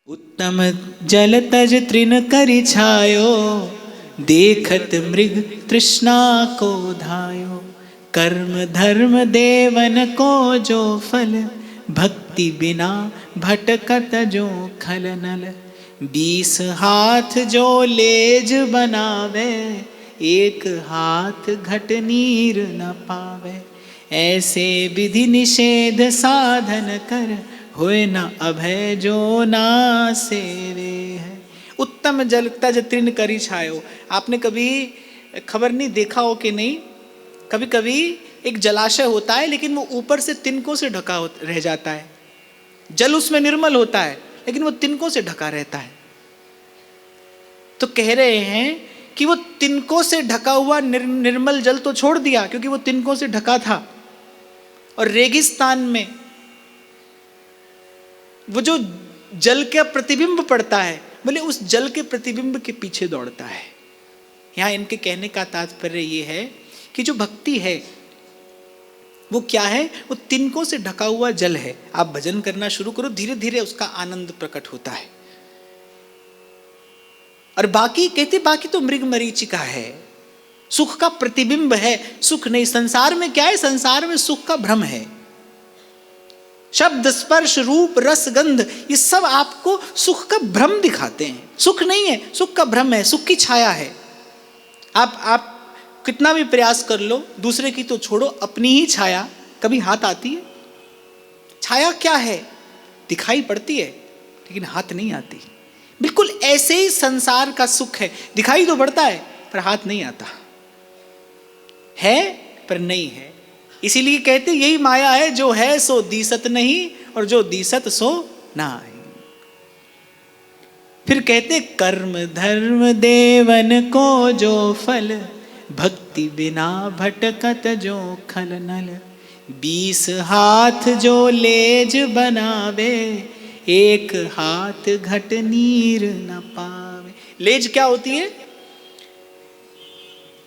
उत्तम जल तज तृण करि छायो, देखत मृग तृष्णा को धायो। कर्म धर्म देवन को जो फल, भक्ति बिना भटकत जो खल नल। 20 हाथ जो लेज बनावे, एक हाथ घट नीर न पावे। ऐसे विधि निषेध साधन कर, होए न अभय जो ना सेवे है। उत्तम जल तज तृण करि छायो। आपने कभी खबर नहीं देखा हो कि नहीं, कभी कभी एक जलाशय होता है लेकिन वो ऊपर से तिनकों से ढका रह जाता है। जल उसमें निर्मल होता है लेकिन वो तिनकों से ढका रहता है। तो कह रहे हैं कि वो तिनकों से ढका हुआ निर्मल जल तो छोड़ दिया क्योंकि वो तिनकों से ढका था, और रेगिस्तान में वो जो जल का प्रतिबिंब पड़ता है, बोले उस जल के प्रतिबिंब के पीछे दौड़ता है। यहां इनके कहने का तात्पर्य ये है कि जो भक्ति है वो क्या है, वो तिनकों से ढका हुआ जल है। आप भजन करना शुरू करो, धीरे धीरे उसका आनंद प्रकट होता है। और बाकी कहते बाकी तो मृग मरीचिका है, सुख का प्रतिबिंब है, सुख नहीं। संसार में क्या है, संसार में सुख का भ्रम है। शब्द स्पर्श रूप रस गंध ये सब आपको सुख का भ्रम दिखाते हैं। सुख नहीं है, सुख का भ्रम है, सुख की छाया है। आप कितना भी प्रयास कर लो, दूसरे की तो छोड़ो, अपनी ही छाया कभी हाथ आती है? छाया क्या है, दिखाई पड़ती है लेकिन हाथ नहीं आती। बिल्कुल ऐसे ही संसार का सुख है, दिखाई तो पड़ता है पर हाथ नहीं आता है, पर नहीं है। इसीलिए कहते यही माया है, जो है सो दीसत नहीं और जो दीसत सो नाहि। फिर कहते कर्म धर्म देवन को जो फल, भक्ति बिना भटकत जो खल नल। 20 हाथ जो लेज बनावे, एक हाथ घट नीर न पावे। लेज क्या होती है?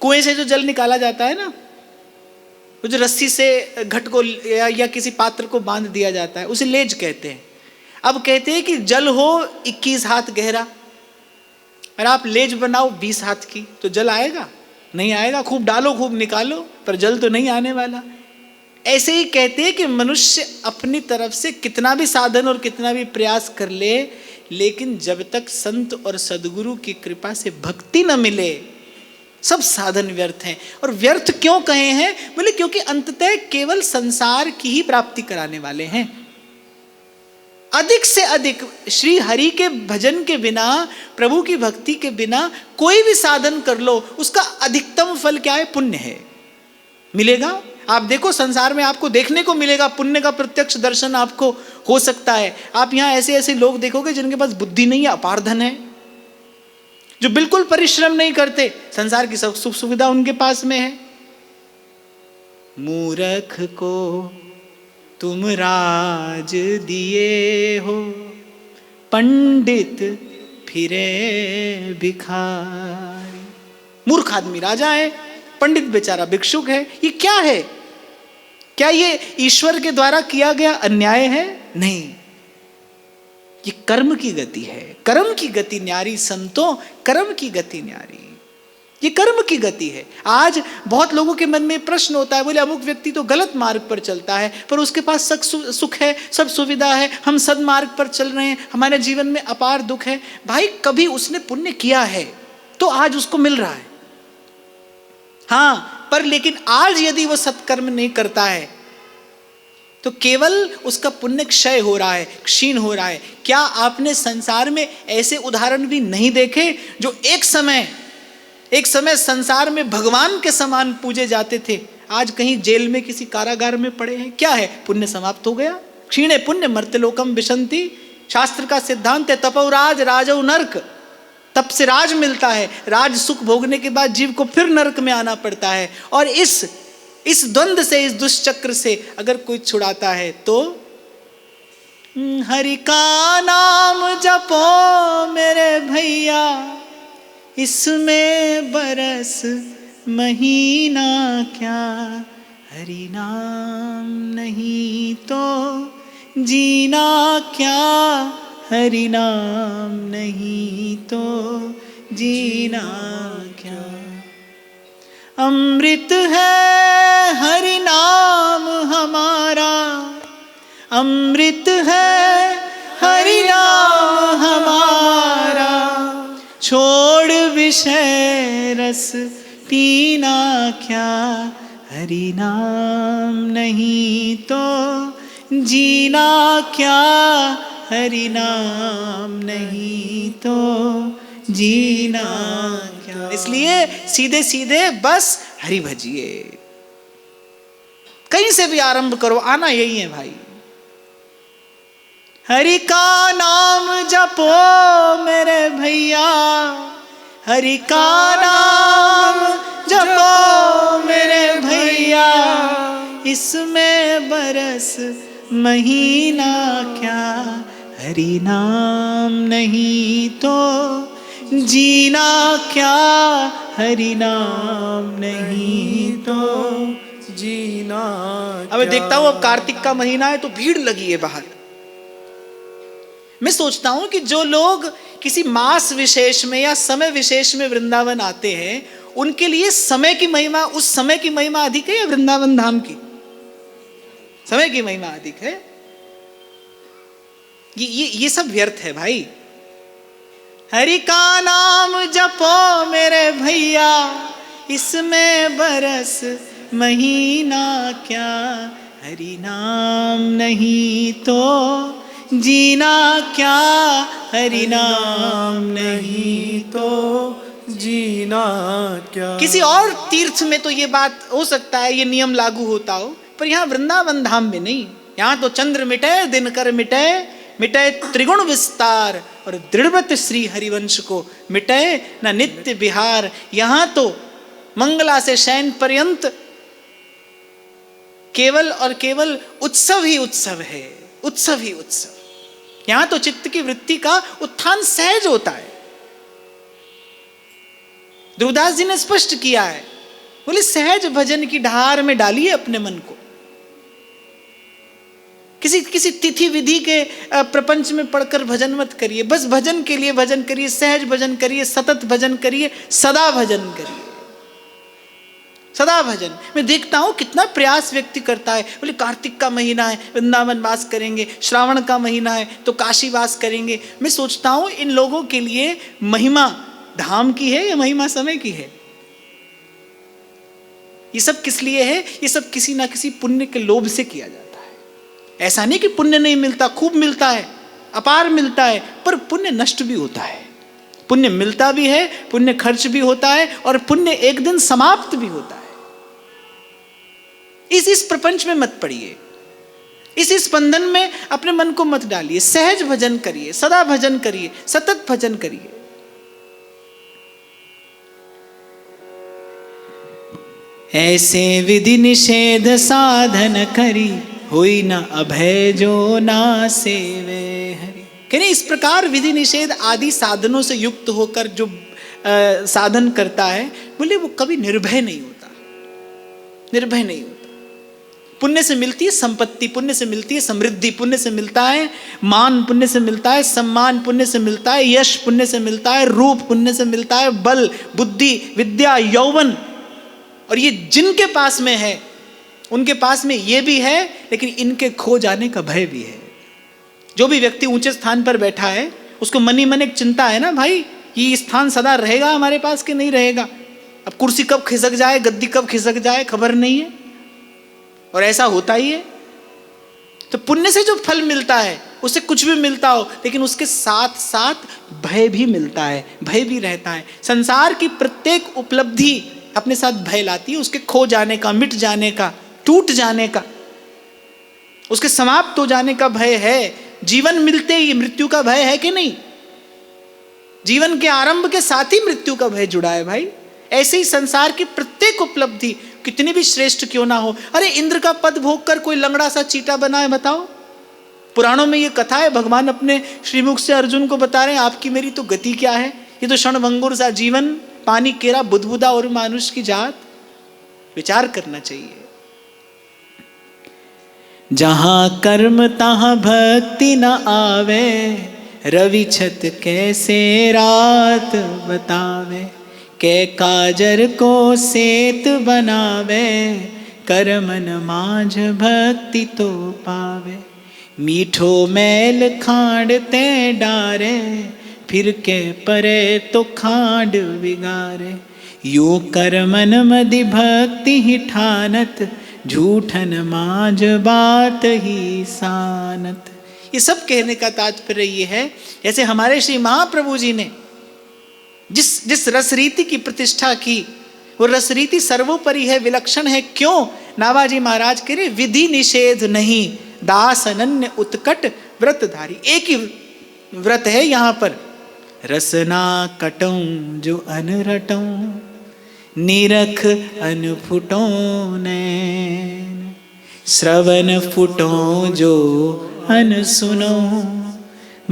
कुएं से जो जल निकाला जाता है ना, वो जो रस्सी से घट को या किसी पात्र को बांध दिया जाता है, उसे लेज कहते हैं। अब कहते हैं कि जल हो 21 हाथ गहरा, और आप लेज बनाओ 20 हाथ की, तो जल आएगा? नहीं आएगा। खूब डालो खूब निकालो पर जल तो नहीं आने वाला। ऐसे ही कहते हैं कि मनुष्य अपनी तरफ से कितना भी साधन और कितना भी प्रयास कर ले, लेकिन जब तक संत और सदगुरु की कृपा से भक्ति न मिले, सब साधन व्यर्थ हैं। और व्यर्थ क्यों कहे हैं? बोले क्योंकि अंततः केवल संसार की ही प्राप्ति कराने वाले हैं। अधिक से अधिक श्री हरि के भजन के बिना, प्रभु की भक्ति के बिना कोई भी साधन कर लो, उसका अधिकतम फल क्या है? पुण्य है, मिलेगा। आप देखो संसार में आपको देखने को मिलेगा, पुण्य का प्रत्यक्ष दर्शन आपको हो सकता है। आप यहाँ ऐसे ऐसे लोग देखोगे जिनके पास बुद्धि नहीं है, अपार धन है, जो बिल्कुल परिश्रम नहीं करते, संसार की सब सुख सुविधा उनके पास में है। मूर्ख को तुम राज दिए हो, पंडित फिरे भिखारी। मूर्ख आदमी राजा है, पंडित बेचारा भिक्षुक है। ये क्या है? क्या ये ईश्वर के द्वारा किया गया अन्याय है? नहीं, ये कर्म की गति है। कर्म की गति न्यारी संतों, कर्म की गति न्यारी, ये कर्म की गति है। आज बहुत लोगों के मन में प्रश्न होता है, बोले अमुक व्यक्ति तो गलत मार्ग पर चलता है, पर उसके पास सुख है, सब सुविधा है, हम सदमार्ग पर चल रहे हैं, हमारे जीवन में अपार दुख है। भाई कभी उसने पुण्य किया है तो आज उसको मिल रहा है, हाँ, पर लेकिन आज यदि वो सत्कर्म नहीं करता है तो केवल उसका पुण्य क्षय हो रहा है, क्षीण हो रहा है। क्या आपने संसार में ऐसे उदाहरण भी नहीं देखे जो एक समय संसार में भगवान के समान पूजे जाते थे, आज कहीं जेल में किसी कारागार में पड़े हैं? क्या है? पुण्य समाप्त हो गया। क्षीणे पुण्य मर्त्यलोकम विशंति। शास्त्र का सिद्धांत है तपौ राज राजौ नर्क। तप से राज मिलता है, राज सुख भोगने के बाद जीव को फिर नरक में आना पड़ता है। और इस द्वंद्व से, इस दुष्चक्र से अगर कोई छुड़ाता है तो हरि का नाम जपो मेरे भैया, इसमें बरस महीना क्या। हरि नाम नहीं तो जीना क्या, हरि नाम नहीं तो जीना क्या। अमृत है हरि नाम हमारा, अमृत है हरि नाम हमारा, छोड़ विषय रस पीना क्या। हरि नाम नहीं तो जीना क्या, हरि नाम नहीं तो जीना क्या। इसलिए सीधे सीधे बस हरि भजिए, कहीं से भी आरंभ करो, आना यही है भाई। हरि का नाम जपो मेरे भैया, हरि का नाम जपो मेरे भैया, इसमें बरस महीना क्या। हरि नाम नहीं तो जीना क्या, हरि नाम नहीं तो जीना। अब मैं देखता हूं अब कार्तिक का महीना है तो भीड़ लगी है बाहर। मैं सोचता हूं कि जो लोग किसी मास विशेष में या समय विशेष में वृंदावन आते हैं, उनके लिए समय की महिमा, उस समय की महिमा अधिक है या वृंदावन धाम की? समय की महिमा अधिक है। ये सब व्यर्थ है भाई। हरि का नाम जपो मेरे भैया, इसमें बरस महीना क्या। हरि नाम नहीं तो जीना क्या, हरि नाम नहीं तो जीना क्या। किसी और तीर्थ में तो ये बात हो सकता है, ये नियम लागू होता हो, पर यहाँ वृंदावन धाम में नहीं। यहाँ तो चंद्र मिटे दिनकर मिटे, मिटे त्रिगुण विस्तार, और दृढ़वत श्री हरिवंश को मिटे न नित्य विहार। यहाँ तो मंगला से शयन पर्यंत केवल और केवल उत्सव ही उत्सव है, उत्सव ही उत्सव। यहां तो चित्त की वृत्ति का उत्थान सहज होता है। ध्रुवदास जी ने स्पष्ट किया है, बोले सहज भजन की ढार में डालिए अपने मन को। किसी तिथि विधि के प्रपंच में पढ़कर भजन मत करिए, बस भजन के लिए भजन करिए, सहज भजन करिए, सतत भजन करिए, सदा भजन करिए, सदा भजन। मैं देखता हूं कितना प्रयास व्यक्ति करता है। बोले कार्तिक का महीना है वृंदावन वास करेंगे, श्रावण का महीना है तो काशी वास करेंगे। मैं सोचता हूं इन लोगों के लिए महिमा धाम की है या महिमा समय की है? ये सब किस लिए है? ये सब किसी ना किसी पुण्य के लोभ से किया जाता है। ऐसा नहीं कि पुण्य नहीं मिलता, खूब मिलता है, अपार मिलता है, पर पुण्य नष्ट भी होता है। पुण्य मिलता भी है, पुण्य खर्च भी होता है, और पुण्य एक दिन समाप्त भी होता है। इस प्रपंच में मत पड़िए, इस स्पंदन में अपने मन को मत डालिए। सहज भजन करिए, सदा भजन करिए, सतत भजन करिए। ऐसे विधि निषेध साधन करी, हुई न अभय जो ना सेवे हरि। कहने इस प्रकार विधि निषेध आदि साधनों से युक्त होकर जो साधन करता है, बोले वो कभी निर्भय नहीं होता, निर्भय नहीं होता। पुण्य से मिलती है संपत्ति, पुण्य से मिलती है समृद्धि, पुण्य से मिलता है मान, पुण्य से मिलता है सम्मान, पुण्य से मिलता है यश, पुण्य से मिलता है रूप, पुण्य से मिलता है बल, बुद्धि, विद्या, यौवन। और ये जिनके पास में है उनके पास में ये भी है, लेकिन इनके खो जाने का भय भी है। जो भी व्यक्ति ऊंचे स्थान पर बैठा है उसको मनी मन एक चिंता है ना भाई, ये स्थान सदा रहेगा हमारे पास कि नहीं रहेगा। अब कुर्सी कब खिसक जाए, गद्दी कब खिसक जाए, खबर नहीं है, और ऐसा होता ही है। तो पुण्य से जो फल मिलता है उससे कुछ भी मिलता हो, लेकिन उसके साथ साथ भय भी मिलता है, भय भी रहता है। संसार की प्रत्येक उपलब्धि अपने साथ भय लाती है, उसके खो जाने का, मिट जाने का, टूट जाने का, उसके समाप्त हो जाने का भय है। जीवन मिलते ही मृत्यु का भय है कि नहीं? जीवन के आरंभ के साथ ही मृत्यु का भय जुड़ा है भाई। ऐसे ही संसार की प्रत्येक उपलब्धि कितनी भी श्रेष्ठ क्यों ना हो। अरे इंद्र का पद भोग कर कोई लंगड़ा सा चीटा बना है, बताओ। पुराणों में ये कथा है, भगवान अपने श्रीमुख से अर्जुन को बता रहे हैं आपकी मेरी तो गति क्या है। ये तो क्षणभंगुर सा जीवन, पानी केरा बुदबुदा और मानुष की जात। विचार करना चाहिए। जहां कर्म तहां भक्ति न आवे, रवि छत कैसे रात बतावे, कै काजर को सेत बनावे, कर मन माझ भक्ति तो पावे। मीठो मैल खांड ते डारे, फिर के परे तो खांड बिगारे। यूं कर मन मदि भक्ति ही ठानत, झूठन माझ बात ही सानत। ये सब कहने का तात्पर्य ये है, जैसे हमारे श्री महाप्रभु जी ने जिस रसरीति की प्रतिष्ठा की, वो रसरीति सर्वोपरि है, विलक्षण है। क्यों? नाभाजी महाराज कह रहे विधि निषेध नहीं, दास अनन्य उत्कट व्रतधारी। एक ही व्रत है यहाँ पर, रसना कटऊं जो अनरटऊं, निरख अनफुटो नैन, श्रवण फुटो जो अनसुनो,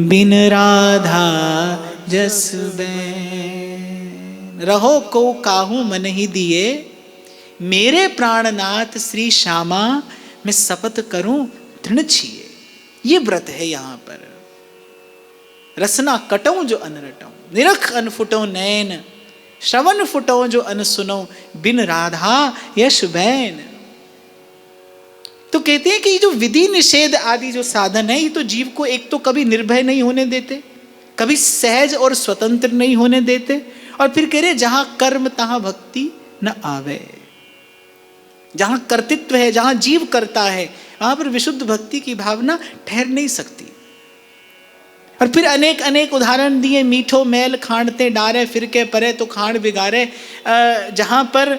बिन राधा जस बैन। रहो को काहू मन ही दिए, मेरे प्राणनाथ श्री श्यामा, मैं शपथ करूं दृढ़ छिए। ये व्रत है यहाँ पर। रसना कटऊं जो अनरटऊं, निरख अनफुटो नैन, श्रवण फुटो जो अनसुनो, बिन राधा यश बैन। तो कहते हैं कि ये जो विधि निषेध आदि जो साधन है, ये तो जीव को एक तो कभी निर्भय नहीं होने देते, कभी सहज और स्वतंत्र नहीं होने देते, और फिर कह रहे जहां कर्म तहां भक्ति न आवे। जहां कर्तृत्व है, जहां जीव करता है, वहां पर विशुद्ध भक्ति की भावना ठहर नहीं सकती। और फिर अनेक अनेक उदाहरण दिए, मीठो मैल खांडते डारे, फिर के परे तो खांड बिगाड़े। जहां पर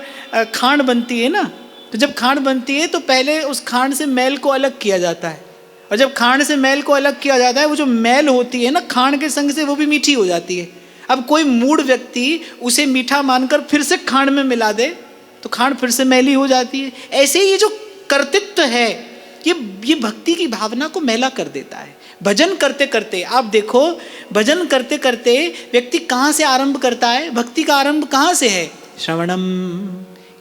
खांड बनती है ना, तो जब खांड बनती है तो पहले उस खांड से मैल को अलग किया जाता है, और जब खांड से मैल को अलग किया जाता है, वो जो मैल होती है ना खांड के संग से, वो भी मीठी हो जाती है। अब कोई मूढ़ व्यक्ति उसे मीठा मानकर फिर से खांड में मिला दे तो खांड फिर से मैली हो जाती है। ऐसे ही ये जो कर्तृत्व है, ये भक्ति की भावना को मैला कर देता है। भजन करते करते आप देखो, भजन करते करते व्यक्ति कहाँ से आरंभ करता है? भक्ति का आरंभ कहाँ से है? श्रवणम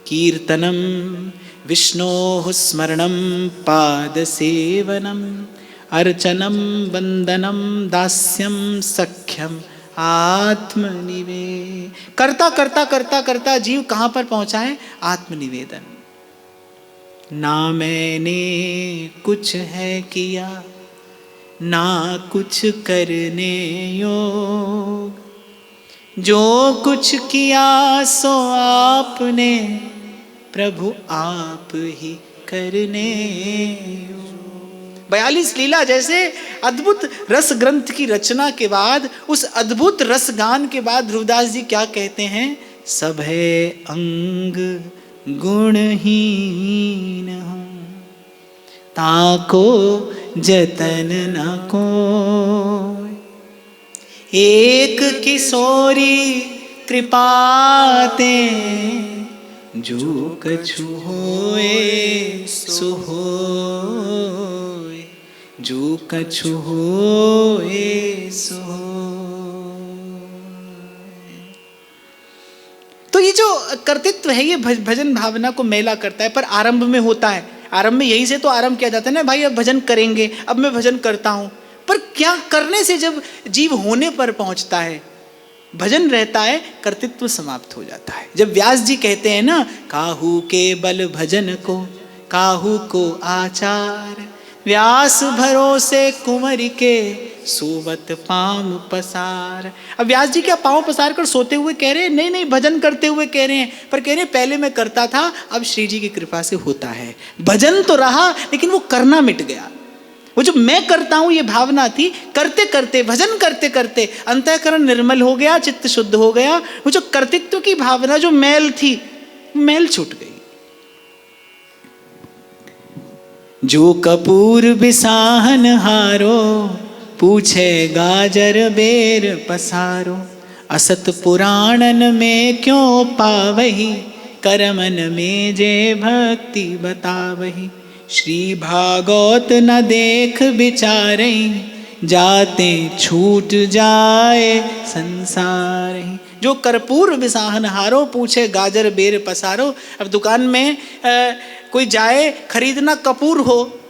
कीर्तनम विष्णोः स्मरणम पाद सेवनम अर्चनम वंदनम दास्यम सख्यम आत्मनिवे। करता करता करता करता जीव कहाँ पर पहुँचा है? आत्मनिवेदन। ना मैंने कुछ है किया, ना कुछ करने योग, जो कुछ किया सो आपने, प्रभु आप ही करने योग। 42 लीला जैसे अद्भुत रस ग्रंथ की रचना के बाद, उस अद्भुत रस गान के बाद ध्रुवदास जी क्या कहते हैं? सब है अंग गुणहीन हूँ, ताको जतन न को, एक किशोरी कृपाते, जो कछु होए सो होए, जो कछु होए सो होए। तो ये जो कर्तृत्व है, ये भजन भावना को मैला करता है, पर आरंभ में होता है। आरंभ में यहीं से तो आरंभ किया जाता है ना, भाई अब भजन करेंगे, अब मैं भजन करता हूं। पर क्या करने से जब जीव होने पर पहुंचता है, भजन रहता है, कर्तृत्व समाप्त हो जाता है। जब व्यास जी कहते हैं ना, काहू के बल भजन को, काहू को आचार, व्यास भरोसे कुंवर के, सोवत पांव पसार। अब व्यास जी क्या पांव पसार कर सोते हुए कह रहे हैं? नहीं नहीं, भजन करते हुए कह रहे हैं। पर कह रहे हैं पहले मैं करता था, अब श्री जी की कृपा से होता है। भजन तो रहा, लेकिन वो करना मिट गया। वो जो मैं करता हूं ये भावना थी, करते करते भजन करते करते अंतःकरण निर्मल हो गया, चित्त शुद्ध हो गया। वो जो कर्तृत्व की भावना, जो मैल थी, मैल छूट गई। जो कपूर बिसाहन हारो, पूछे गाजर बेर पसारो, असत पुराणन में क्यों पावही, करमन में जे भक्ति बतावही। श्री भागवत न देख विचारे, जाते छूट जाए संसार। जो कर्पूर बिसाहन हारो, पूछे गाजर बेर पसारो। अब दुकान में कोई जाए खरीदना कपूर हो,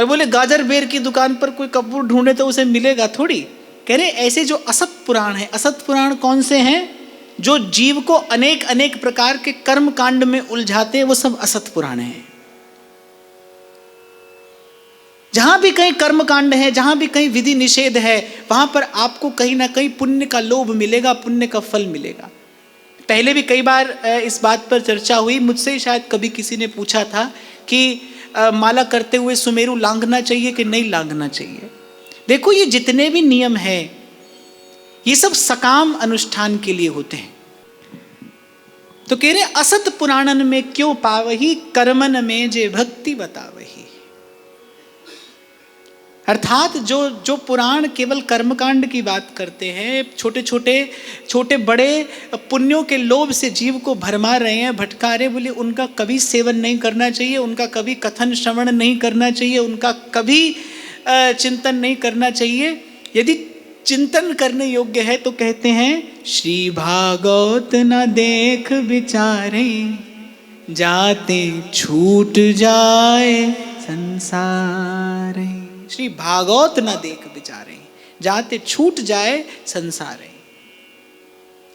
और बोले गाजर बेर की दुकान पर कोई कपूर ढूंढे तो उसे मिलेगा थोड़ी। कह रहे ऐसे जो असत पुराण है, असत पुराण कौन से हैं? जो जीव को अनेक अनेक प्रकार के कर्म कांड में उलझाते हैं, वो सब असत पुराण हैं। जहां भी कहीं कर्म कांड है, जहां भी कहीं विधि निषेध है, वहां पर आपको कहीं ना कहीं पुण्य का लोभ मिलेगा, पुण्य का फल मिलेगा। पहले भी कई बार इस बात पर चर्चा हुई, मुझसे शायद कभी किसी ने पूछा था कि माला करते हुए सुमेरु लांघना चाहिए कि नहीं लांघना चाहिए। देखो ये जितने भी नियम हैं, ये सब सकाम अनुष्ठान के लिए होते हैं। तो कह रहे असत पुराणन में क्यों पावही, कर्मन में जे भक्ति बतावही। अर्थात जो पुराण केवल कर्मकांड की बात करते हैं, छोटे बड़े पुण्यों के लोभ से जीव को भरमा रहे हैं, भटका रहे, बोले उनका कभी सेवन नहीं करना चाहिए, उनका कभी कथन श्रवण नहीं करना चाहिए, उनका कभी चिंतन नहीं करना चाहिए। यदि चिंतन करने योग्य है तो कहते हैं श्री भागवत न देख विचारे, जाते छूट जाए संसार। श्री भागवत न देख विचारे, जाते छूट जाए संसार।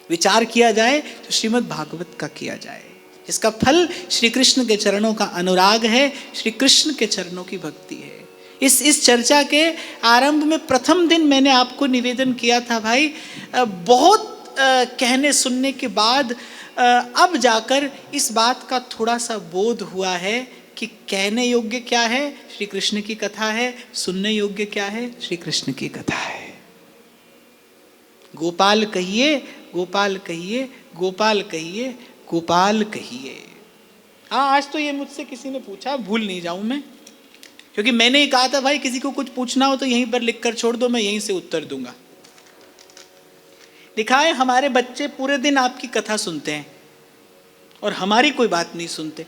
विचार किया जाए तो श्रीमद् भागवत का किया जाए, जिसका फल श्री कृष्ण के चरणों का अनुराग है, श्री कृष्ण के चरणों की भक्ति है। इस चर्चा के आरंभ में प्रथम दिन मैंने आपको निवेदन किया था भाई, बहुत कहने सुनने के बाद अब जाकर इस बात का थोड़ा सा बोध हुआ है कि कहने योग्य क्या है, श्री कृष्ण की कथा है, सुनने योग्य क्या है, श्री कृष्ण की कथा है। गोपाल कहिए, गोपाल कहिए, गोपाल कहिए, गोपाल कहिए। हाँ, आज तो ये मुझसे किसी ने पूछा, भूल नहीं जाऊं मैं, क्योंकि मैंने ही कहा था भाई किसी को कुछ पूछना हो तो यहीं पर लिख कर छोड़ दो, मैं यहीं से उत्तर दूंगा। लिखा है हमारे बच्चे पूरे दिन आपकी कथा सुनते हैं और हमारी कोई बात नहीं सुनते।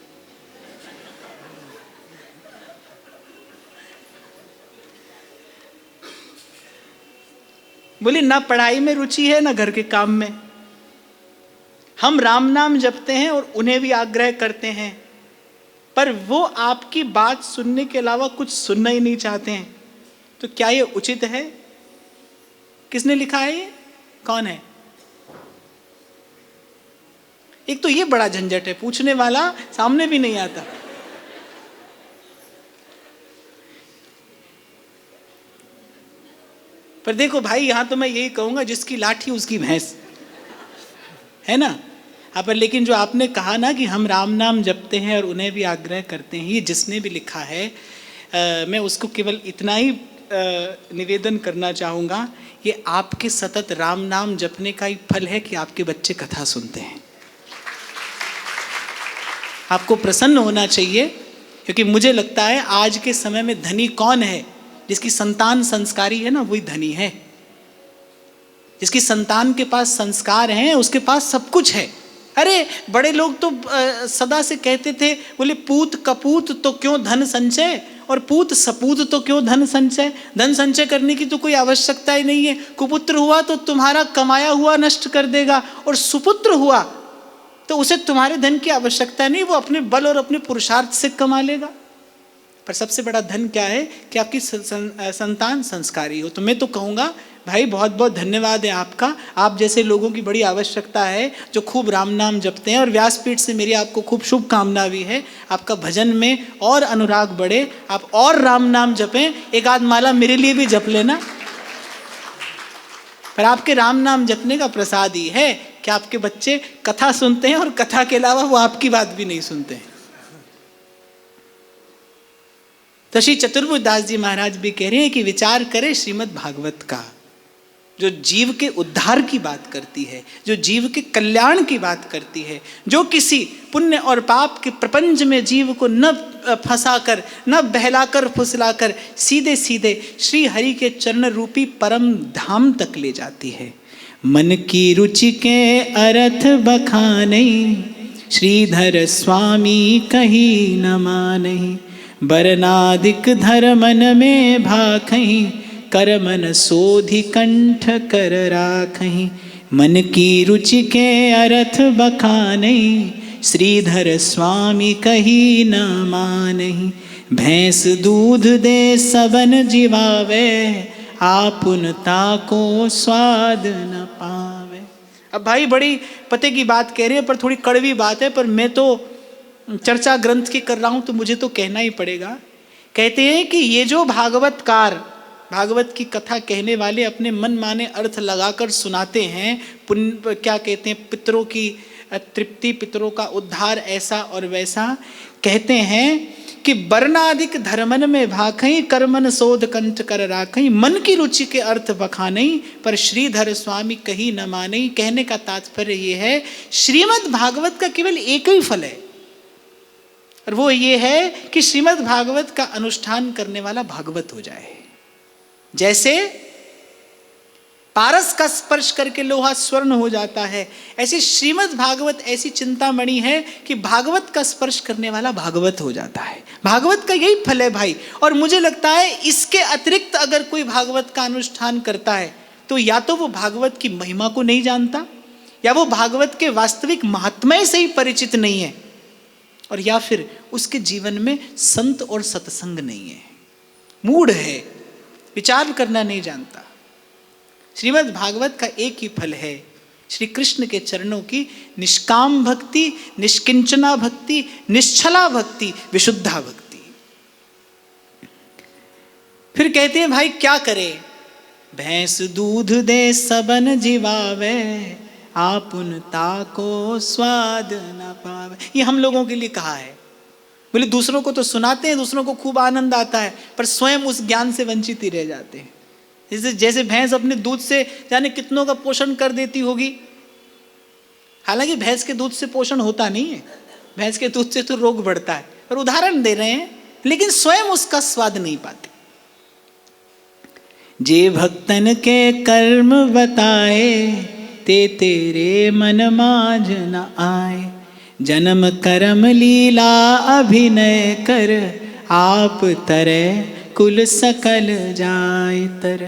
बोली ना पढ़ाई में रुचि है ना घर के काम में। हम राम नाम जपते हैं और उन्हें भी आग्रह करते हैं, पर वो आपकी बात सुनने के अलावा कुछ सुनना ही नहीं चाहते हैं। तो क्या ये उचित है? किसने लिखा है ये? कौन है? एक तो ये बड़ा झंझट है, पूछने वाला सामने भी नहीं आता। पर देखो भाई, यहां तो मैं यही कहूंगा, जिसकी लाठी उसकी भैंस, है ना। हाँ, पर लेकिन जो आपने कहा ना कि हम राम नाम जपते हैं और उन्हें भी आग्रह करते हैं, ये जिसने भी लिखा है मैं उसको केवल इतना ही निवेदन करना चाहूँगा, ये आपके सतत राम नाम जपने का ही फल है कि आपके बच्चे कथा सुनते हैं। आपको प्रसन्न होना चाहिए, क्योंकि मुझे लगता है आज के समय में धनी कौन है? जिसकी संतान संस्कारी है ना, वही धनी है। जिसकी संतान के पास संस्कार हैं, उसके पास सब कुछ है। अरे बड़े लोग तो सदा से कहते थे, बोले पूत कपूत तो क्यों धन संचय, और पूत सपूत तो क्यों धन संचय। धन संचय करने की तो कोई आवश्यकता ही नहीं है। कुपुत्र हुआ तो तुम्हारा कमाया हुआ नष्ट कर देगा, और सुपुत्र हुआ तो उसे तुम्हारे धन की आवश्यकता नहीं, वो अपने बल और अपने पुरुषार्थ से कमा लेगा। पर सबसे बड़ा धन क्या है कि आपकी संतान संस्कारी हो। तो मैं तो कहूँगा भाई, बहुत बहुत धन्यवाद है आपका। आप जैसे लोगों की बड़ी आवश्यकता है जो खूब राम नाम जपते हैं, और व्यासपीठ से मेरी आपको खूब शुभकामना भी है। आपका भजन में और अनुराग बढ़े, आप और राम नाम जपें। एक आध माला मेरे लिए भी जप लेना। पर आपके राम नाम जपने का प्रसाद ही है कि आपके बच्चे कथा सुनते हैं, और कथा के अलावा वो आपकी बात भी नहीं सुनते हैं। तो श्री चतुर्भुज दास जी महाराज भी कह रहे हैं कि विचार करें श्रीमद् भागवत का, जो जीव के उद्धार की बात करती है, जो जीव के कल्याण की बात करती है, जो किसी पुण्य और पाप के प्रपंच में जीव को न फंसाकर, न बहलाकर फुसलाकर सीधे सीधे श्री हरि के चरण रूपी परम धाम तक ले जाती है। मन की रुचि के अर्थ बखाने, श्रीधर स्वामी कहीं न मानहि। बरनादिक धर्मन में भाखहीं, कर मन सोधि कंठ कर राखहीं। मन की रुचि के अर्थ बखाने, श्रीधर स्वामी कहीं न मानहि। भैंस दूध दे सबन जीवावे, आपुनता को स्वाद न पावे। अब भाई बड़ी पते की बात कह रहे हैं, पर थोड़ी कड़वी बात है, पर मैं तो चर्चा ग्रंथ की कर रहा हूं तो मुझे तो कहना ही पड़ेगा। कहते हैं कि ये जो भागवतकार, भागवत की कथा कहने वाले अपने मन माने अर्थ लगाकर सुनाते हैं, पुण्य क्या कहते हैं, पितरों की तृप्ति, पितरों का उद्धार, ऐसा और वैसा, कहते हैं कि वर्णाधिक धर्मन में भाखई, कर्मन शोध कंठ कर राखई, मन की रुचि के अर्थ बखानई, पर श्रीधर स्वामी कहीं न मानई। कहने का तात्पर्य ये है, श्रीमद् भागवत का केवल एक ही फल है, और वो ये है कि श्रीमद् भागवत का अनुष्ठान करने वाला भागवत हो जाए। जैसे पारस का स्पर्श करके लोहा स्वर्ण हो जाता है, ऐसी श्रीमद् भागवत ऐसी चिंतामणि है कि भागवत का स्पर्श करने वाला भागवत हो जाता है। भागवत का यही फल है भाई। और मुझे लगता है इसके अतिरिक्त अगर कोई भागवत का अनुष्ठान करता है तो या तो वो भागवत की महिमा को नहीं जानता, या वो भागवत के वास्तविक महात्म्य से ही परिचित नहीं है, और या फिर उसके जीवन में संत और सत्संग नहीं है, मूढ़ है, विचार करना नहीं जानता। श्रीमद् भागवत का एक ही फल है, श्री कृष्ण के चरणों की निष्काम भक्ति, निष्किंचना भक्ति, निश्चला भक्ति, विशुद्धा भक्ति। फिर कहते हैं भाई क्या करें, भैंस दूध दे सबन जीवावे, आपुनता को स्वाद न पावे। ये हम लोगों के लिए कहा है। बोले दूसरों को तो सुनाते हैं, दूसरों को खूब आनंद आता है, पर स्वयं उस ज्ञान से वंचित ही रह जाते हैं। जैसे भैंस अपने दूध से जाने कितनों का पोषण कर देती होगी। हालांकि भैंस के दूध से पोषण होता नहीं है, भैंस के दूध से तो रोग बढ़ता है, पर उदाहरण दे रहे हैं, लेकिन स्वयं उसका स्वाद नहीं पाते। जे भक्तन के कर्म बताए, ते तेरे मन माझ न आए, जन्म कर्म लीला अभिनय कर, आप तरे कुल सकल जाय तर।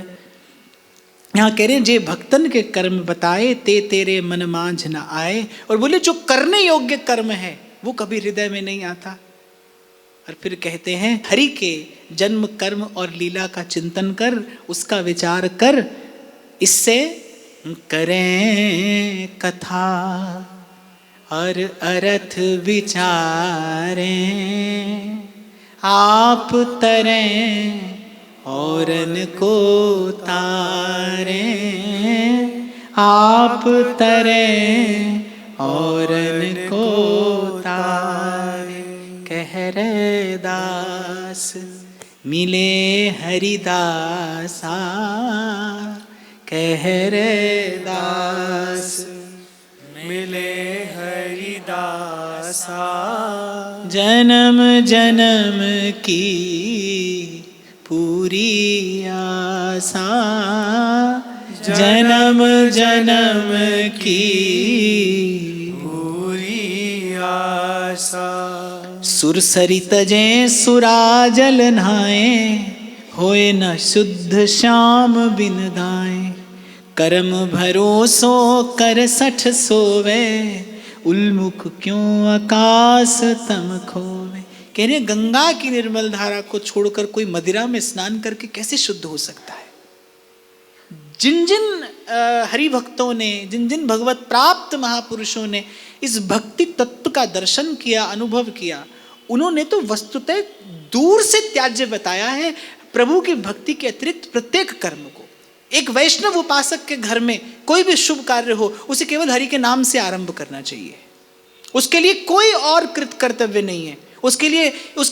यहाँ कह रहे हैं जे भक्तन के कर्म बताए, ते तेरे मन मांझ न आए। और बोले जो करने योग्य कर्म है वो कभी हृदय में नहीं आता। और फिर कहते हैं हरि के जन्म कर्म और लीला का चिंतन कर, उसका विचार कर, इससे करें कथा और अर्थ विचारें, आप तरें औरन को तारें, आप तरें औरन को तारें। कह रे दास मिले हरिदासा, कह रे दास मिले हरिदासा, जन्म जन्म की पूरी आशा, जन्म जन्म की पूरी आशा। सुरसरित जे सुराजल नहाए, होए न शुद्ध श्याम बिन दाए, कर्म भरोसो कर सठ सोवे, उल्मुख क्यों आकाश तम खोवे। कह रहे गंगा की निर्मल धारा को छोड़कर कोई मदिरा में स्नान करके कैसे शुद्ध हो सकता है। जिन जिन हरि भक्तों ने, जिन जिन भगवत प्राप्त महापुरुषों ने इस भक्ति तत्व का दर्शन किया, अनुभव किया, उन्होंने तो वस्तुतः दूर से त्याज्य बताया है प्रभु की भक्ति के अतिरिक्त प्रत्येक कर्म को। एक वैष्णव उपासक के घर में कोई भी शुभ कार्य हो, उसे केवल हरि के नाम से आरंभ करना चाहिए। उसके लिए कोई और कृत कर्तव्य नहीं है, उसके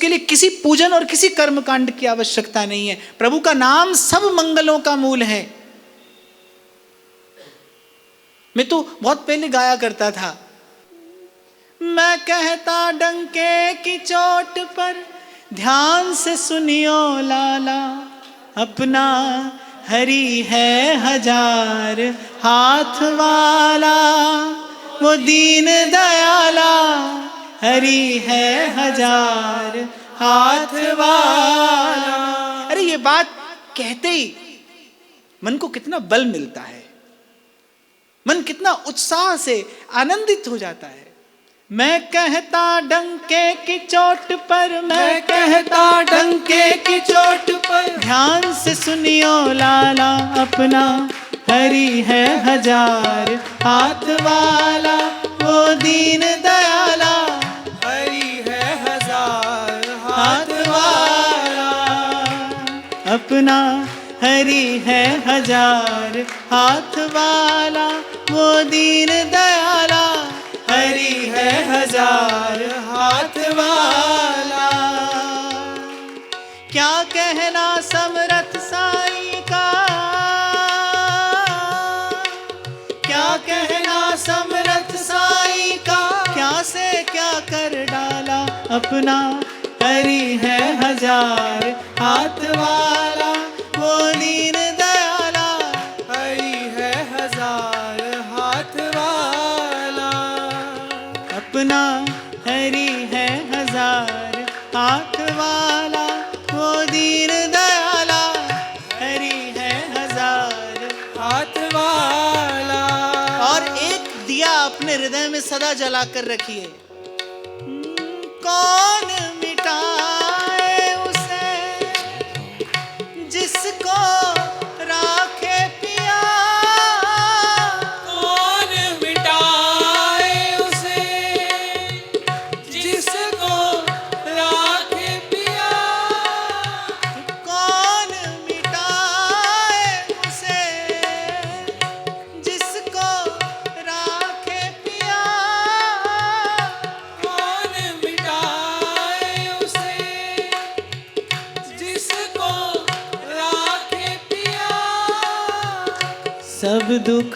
लिए किसी पूजन और किसी कर्म कांड की आवश्यकता नहीं है। प्रभु का नाम सब मंगलों का मूल है। मैं तो बहुत पहले गाया करता था, मैं कहता डंके की चोट पर ध्यान से सुनियो लाला, अपना हरि है हजार हाथ वाला, वो दीन दयाला, हरि है हजार हाथ वाला। अरे ये बात कहते ही मन को कितना बल मिलता है, मन कितना उत्साह से आनंदित हो जाता है। मैं कहता डंके की चोट पर, मैं कहता डंके की चोट पर, ध्यान से सुनियो लाला अपना, हरि है हजार हाथ वाला, वो दीन दयाला, हरि है हजार हाथ हाथ वाला। अपना हरि है हजार हाथ वाला, वो दीन दयाला, हरि है हजार हाथ वाला। क्या कहना समरथ साईं का, क्या कहना समरथ साईं का, क्या से क्या कर डाला अपना, हरि है हजार हाथ वाला, वो दीन दयाला, हरि है हजार हाथ वाला। अपना हरि है हजार हाथ वाला, वो दीन दयाला, हरि है हजार हाथ वाला। और एक दिया अपने हृदय में सदा जला कर रखिए। कौन मिटाए उसे जिसको राखे पिया, कौन मिटाए उसे जिसको राखे पिया, कौन मिटाए उसे जिसको राखे पिया, कौन मिटाए उसे जिसको राखे पिया। सब दुख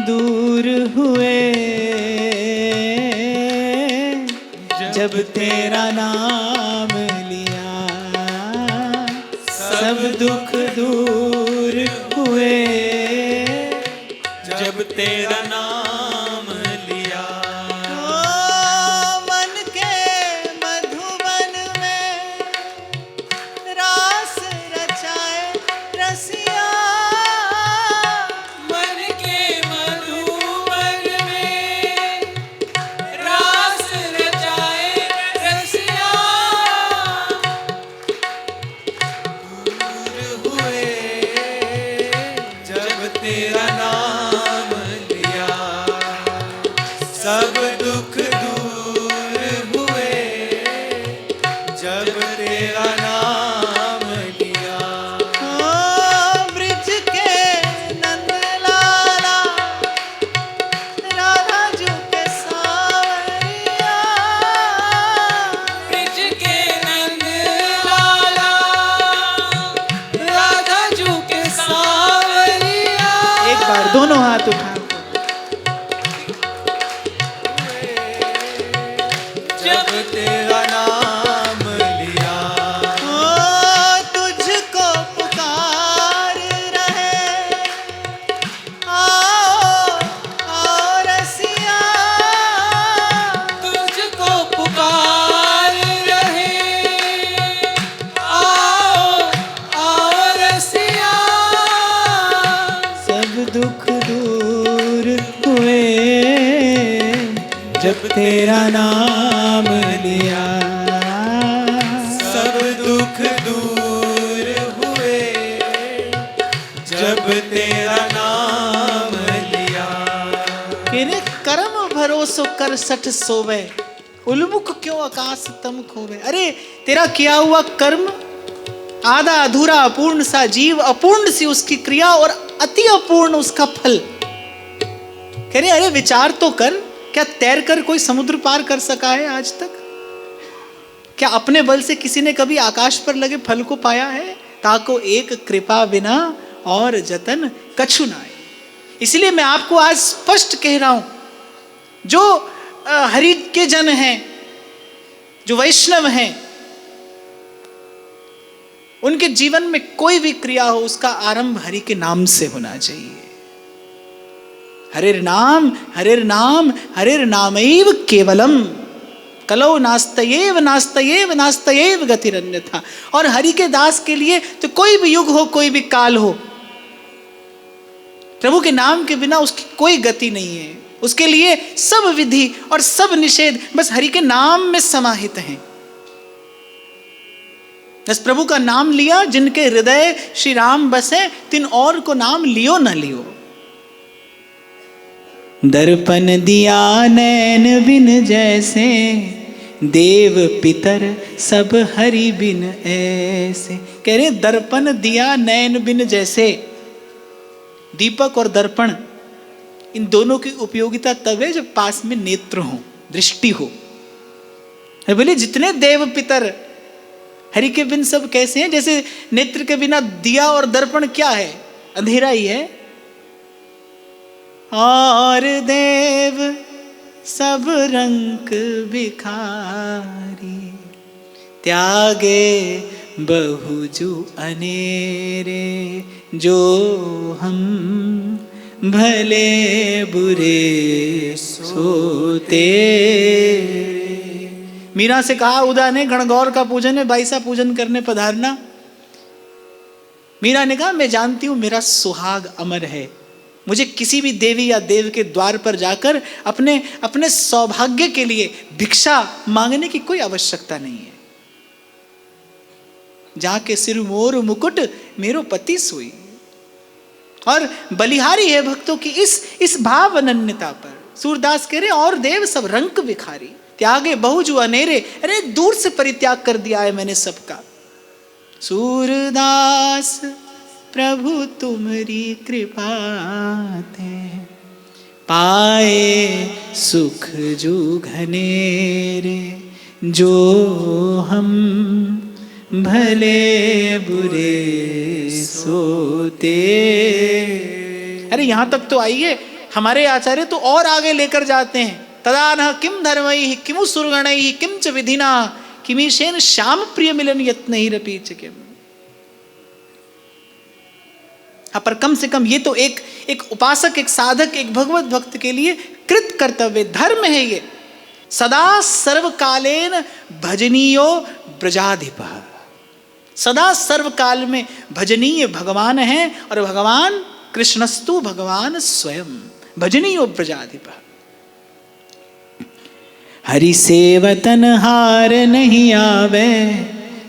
दूर हुए जब तेरा नाम लिया, सब दुख दूर हुए जब तेरा नाम लिया। ओ मन के मधुबन में रास रचाए रसिया, मन के मधुबन में रास रचाए रसिया। दूर हुए जब तेरा नाम लिया, सब दुख दूर हुए जब तेरा नाम लिया। ओ ब्रिज के नंद लाला, राधा जू के सावरिया, ब्रिज के नंद लाला, राधा जू के सावरिया। एक बार दोनों हाथ उठा के। जब तेरा नाम लिया, ओ तुझको पुकार रहे, आओ आओ रसिया, तुझको पुकार रहे, आओ आओ रसिया। सब दुख दूर हुए जब तेरा नाम लिया, सब दुख दूर हुए जब तेरा नाम लिया। तेरे कर्म भरोसो कर सठ सोवे, उलमुख क्यों आकाश तम खोवे। अरे तेरा किया हुआ कर्म आधा अधूरा अपूर्ण सा जीव, अपूर्ण सी उसकी क्रिया और अति अपूर्ण उसका फल। कह रहे अरे विचार तो कर, क्या तैर कर कोई समुद्र पार कर सका है आज तक? क्या अपने बल से किसी ने कभी आकाश पर लगे फल को पाया है? ताको एक कृपा बिना और जतन कछु नाय। इसलिए मैं आपको आज स्पष्ट कह रहा हूं, जो हरि के जन हैं, जो वैष्णव हैं, उनके जीवन में कोई भी क्रिया हो उसका आरंभ हरि के नाम से होना चाहिए। हरिर नाम हरिर नाम हरिर नामैव केवलम, कलो नास्तयेव नास्तयेव नास्तयेव गतिरन्यथा। और हरि के दास के लिए तो कोई भी युग हो, कोई भी काल हो, प्रभु के नाम के बिना उसकी कोई गति नहीं है। उसके लिए सब विधि और सब निषेध बस हरि के नाम में समाहित हैं। बस प्रभु का नाम लिया, जिनके हृदय श्री राम बसे, तिन और को नाम लियो न लियो। दर्पण दिया नैन बिन जैसे, देव पितर सब हरि बिन ऐसे। कह रहे दर्पण दिया नैन बिन जैसे। दीपक और दर्पण, इन दोनों की उपयोगिता तब है जब पास में नेत्र हो, दृष्टि हो। बोले जितने देव पितर हरि के बिन सब कैसे हैं? जैसे नेत्र के बिना दिया और दर्पण क्या है? अंधेरा ही है। और देव सब रंग बिखारी, त्यागे बहुजु अनेरे, जो हम भले बुरे सोते। मीरा से कहा उदा ने, गणगौर का पूजन है, बाईसा पूजन करने पधारना। मीरा ने कहा मैं जानती हूं मेरा सुहाग अमर है, मुझे किसी भी देवी या देव के द्वार पर जाकर अपने अपने सौभाग्य के लिए भिक्षा मांगने की कोई आवश्यकता नहीं है। जाके सिर मोर मुकुट मेरो पति सोई। और बलिहारी है भक्तों की इस भाव अनन्यता पर। सूरदास कह रहे और देव सब रंग बिखारी, त्यागे बहुजु अनेरे। अरे दूर से परित्याग कर दिया है मैंने सबका। सूरदास प्रभु तुमरी कृपा ते, पाए सुख जो घनेरे, जो हम भले बुरे सोते। अरे यहां तक तो आइए, हमारे आचार्य तो और आगे लेकर जाते हैं। तदा न किम धर्मैः किमु सुरगणैः किम च विधिना, किमीशेन श्याम प्रिय मिलन यत्नैरपि च किम। हाँ, पर कम से कम ये तो एक उपासक, एक साधक, एक भगवत भक्त के लिए कृत कर्तव्य धर्म है ये। सदा सर्वकालेन भजनीयो ब्रजाधिपः। सदा सर्वकाल में भजनीय भगवान है, और भगवान कृष्णस्तु भगवान स्वयं भजनीयो ब्रजाधिपः। हरि सेवतन हार नहीं आवे,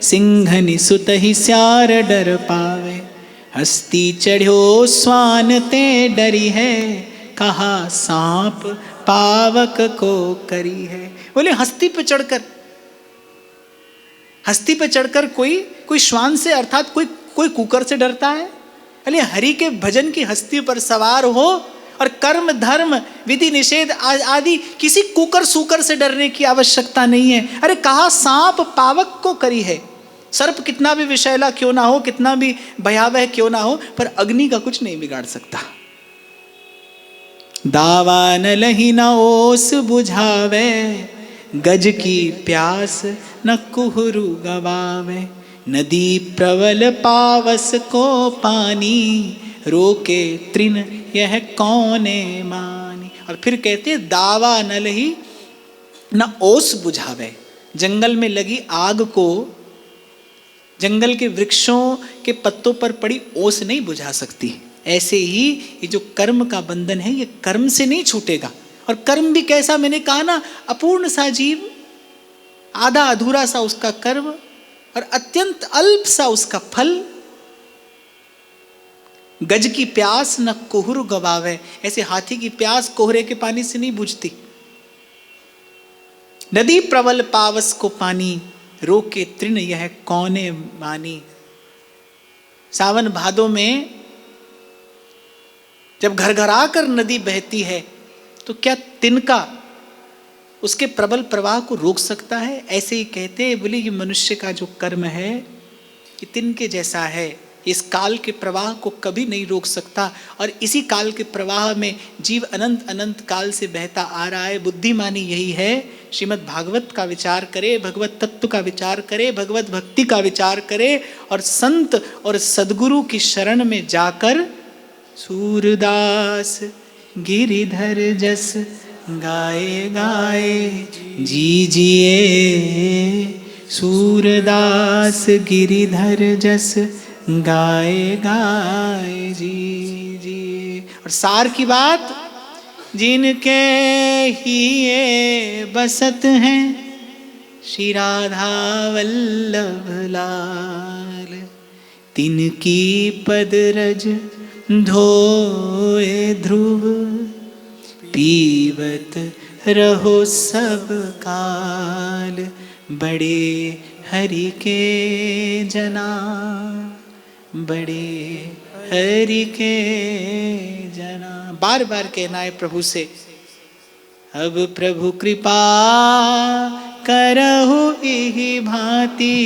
सिंघनि सुत ही स्यार डर पावे। हस्ती चढ़ो स्वान ते डरी है, कहा सांप पावक को करी है। बोले हस्ती पे चढ़कर कोई श्वान से अर्थात कोई कुकर से डरता है? अरे हरि के भजन की हस्ती पर सवार हो और कर्म धर्म विधि निषेध आदि किसी कुकर सूकर से डरने की आवश्यकता नहीं है। अरे कहा सांप पावक को करी है। सर्प कितना भी विषैला क्यों ना हो, कितना भी भयावह क्यों ना हो, पर अग्नि का कुछ नहीं बिगाड़ सकता। दावा न लही न ओस बुझावे, गज की प्यास न कुहरु गवावे। नदी प्रबल पावस को पानी, रोके तृण यह कौने मानी। और फिर कहते दावा न लही न ओस बुझावे। जंगल में लगी आग को जंगल के वृक्षों के पत्तों पर पड़ी ओस नहीं बुझा सकती। ऐसे ही ये जो कर्म का बंधन है, ये कर्म से नहीं छूटेगा। और कर्म भी कैसा, मैंने कहा ना, अपूर्ण सा जीव, आधा अधूरा सा उसका कर्म और अत्यंत अल्प सा उसका फल। गज की प्यास न कोहरु गवावे। ऐसे हाथी की प्यास कोहरे के पानी से नहीं बुझती। नदी प्रबल पावस को पानी, रोके तृण यह कौने मानी। सावन भादों में जब घरघरा कर नदी बहती है तो क्या तिनका उसके प्रबल प्रवाह को रोक सकता है? ऐसे ही कहते हैं, बोले ये मनुष्य का जो कर्म है ये तिनके जैसा है, इस काल के प्रवाह को कभी नहीं रोक सकता। और इसी काल के प्रवाह में जीव अनंत अनंत काल से बहता आ रहा है। बुद्धिमानी यही है, श्रीमद् भागवत का विचार करे, भगवत तत्व का विचार करे, भगवत भक्ति का विचार करे, और संत और सद्गुरु की शरण में जाकर सूरदास गिरिधर जस गाए गाए जी जिए। सूरदास गिरिधर जस गाए गाए जी जी। और सार की बात, जिनके ही ये बसत हैं श्री राधा वल्लभ लाल। तिनकी पद रज धोए ध्रुव, पीवत रहो सब काल। बड़े हरि के जना, बड़े हरि के जना। बार बार कहना है प्रभु से, अब प्रभु कृपा करहु इहि भांति,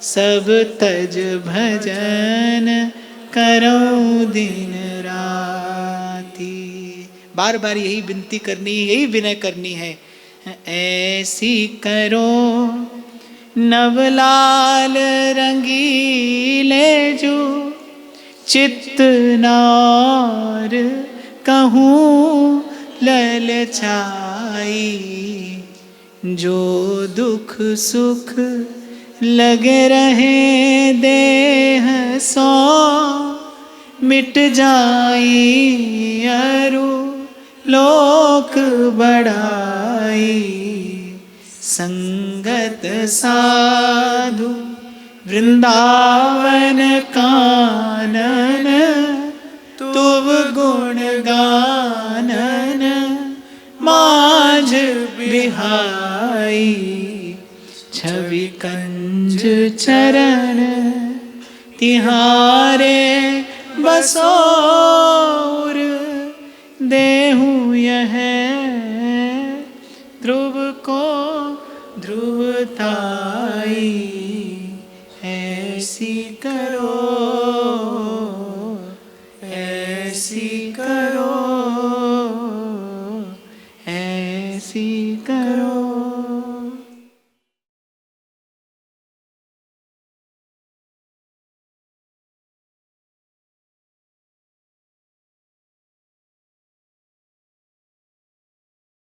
सब तज भजन करऊं दिन राती। बार बार यही विनती करनी, यही विनय करनी है। ऐसी करो नवलाल रंगीले जो, चित्त नार कहूँ ललचाई। जो दुख सुख लगे रहे देह सो, मिट जाई अरु लोक बढ़ाई। संगत साधु वृंदावन कानन, तुव गुण गानन माझ बिहाई। छवि कंज चरण तिहारे बसोर, देहूँ यह ध्रुव को ध्रुवताई। ऐसी करो, ऐसी करो।